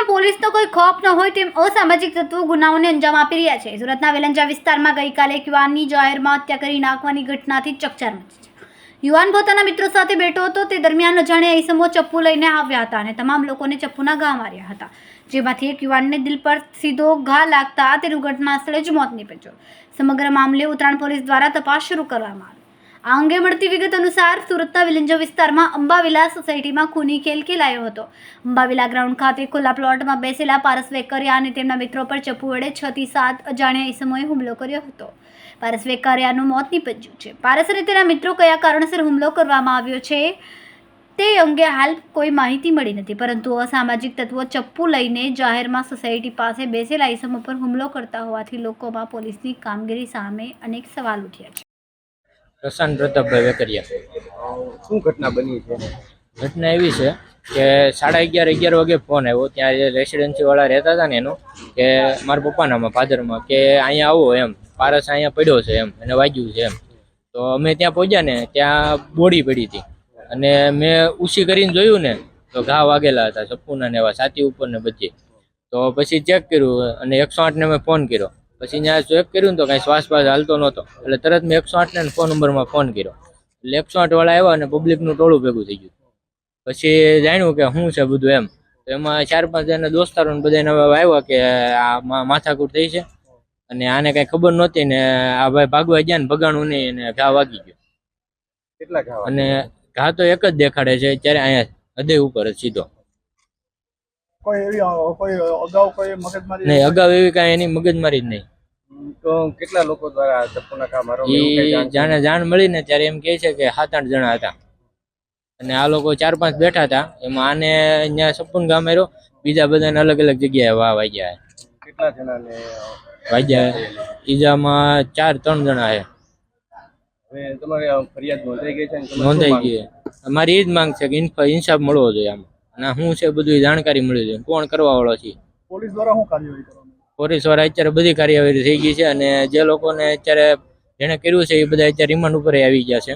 સામે પોલીસનો કોઈ ખોફ ન હોય તેમ અસામાજિક તત્વો ગુનાઓને અંજામ આપી રહ્યા છે। સુરતના વેલંજા વિસ્તારમાં ગઈકાલે એક યુવાનની જાહેરમાં હત્યા કરી નાખવાની ઘટનાથી ચકચાર મચી છે। યુવાન પોતાના મિત્રો સાથે બેઠો હતો તે દરમિયાન અજાણ્યા ઈસમો ચપ્પુ લઈને આવ્યા હતા અને તમામ લોકોને ચપ્પુના ઘા માર્યા હતા, જેમાંથી એક યુવાનને દિલ પર સીધો ઘા લાગતા તેનું ઘટના સ્થળે જ મોત નીપજ્યું। સમગ્ર મામલે ઉત્તરાયણ પોલીસ દ્વારા તપાસ શરૂ કરવામાં આવી। આ અંગે મળતી વિગત અનુસાર સુરતના વેલંજા વિસ્તારમાં અંબાવિલા સોસાયટીમાં ખૂની ખેલ ખેલાયો હતો। અંબાવિલા ગ્રાઉન્ડ ખાતે ખુલ્લા પ્લોટમાં બેસેલા પારસ વેકરિયા અને તેમના મિત્રો પર ચપ્પુ વડે 6 થી 7 અજાણ્યા ઈસમોએ હુમલો કર્યો હતો। પારસ વેકરિયાનું મોત નીપજ્યું છે। પારસ અને તેના મિત્રો કયા કારણસર હુમલો કરવામાં આવ્યો છે તે અંગે હાલ કોઈ માહિતી મળી નથી, પરંતુ અસામાજિક તત્વો ચપ્પુ લઈને જાહેરમાં સોસાયટી પાસે બેસેલા ઈસમો પર હુમલો કરતા હોવાથી લોકોમાં પોલીસની કામગીરી સામે અનેક સવાલ ઉઠ્યા છે। પ્રશાંત પ્રતાપભાઈ વેકરિયા। શું ઘટના બની છે? ઘટના એવી છે કે 11:30 વાગે ફોન આવ્યો, ત્યાં જે રેસિડેન્સી વાળા રહેતા હતા ને એનો, કે મારા પપ્પાનામાં ફાધરમાં કે અહીંયા આવો એમ, પારસ અહીંયા પડ્યો છે એમ, એને વાગ્યું છે એમ। તો અમે ત્યાં પહોંચ્યા ને ત્યાં બોડી પડી હતી અને મેં ઊંચી કરીને જોયું ને તો ઘા વાગેલા હતા ચપ્પુના ને એવા, છાતી ઉપર ને બધી। તો પછી ચેક કર્યું અને 108 ને મેં ફોન કર્યો। પછી ત્યાં ચેક કર્યું ને તો કાંઈ શ્વાસ હાલતો નહોતો, એટલે તરત મેં 108 ને ફોન નંબરમાં ફોન કર્યો, એટલે 108 વાળા આવ્યા અને પબ્લિકનું ટોળું ભેગું થઈ ગયું। પછી જાણ્યું કે શું છે બધું એમ, તો એમાં 4-5 જણા દોસ્તારો બધાને આવ્યા કે આ માથાકૂટ થઈ છે અને આને કાંઈ ખબર નહોતી ને આ ભાઈ ભાગવા ગયા ને ભગાણું નહીં અને ઘા વાગી ગયો। કેટલા ઘા? અને ઘા તો એક જ દેખાડે છે અત્યારે, અહીંયા હૃદય ઉપર જ સીધો। કોઈ અગાઉ કોઈ મગજમારી નહીં, અગાઉ એવી કાંઈ એની મગજમારી જ નહીં। તો કેટલા લોકો દ્વારા ચપ્પુના ઘા મારવામાં જાણે જાણ મળી ને ત્યારે એમ કહે છે કે 7-8 જણા હતા અને આ લોકો 4-5 બેઠા હતા, એમાં આને અહીંયા ચપ્પુનો ઘા માર્યો, બીજા બધાને અલગ અલગ જગ્યાએ વાગ્યા। કેટલા જણાને વાગ્યા ઈજામાં 3 જણા છે। હવે તમારી ફરિયાદ નોંધાઈ ગઈ છે ને? નોંધાઈ ગઈ। અમારી એ જ માંગ છે કે ઇન્સાફ મળવો જોઈએ આમ, અને શું છે બધું જાણકારી મળવી જોઈએ, કોણ કરવા વાળો છે। પોલીસ દ્વારા શું કાર્યવાહી કરવામાં? પોલીસ વાળા અત્યારે બધી કાર્યવાહી થઈ ગઈ છે અને જે લોકોને અત્યારે જેને કર્યું છે એ બધા અત્યારે રિમાન્ડ ઉપર આવી ગયા છે।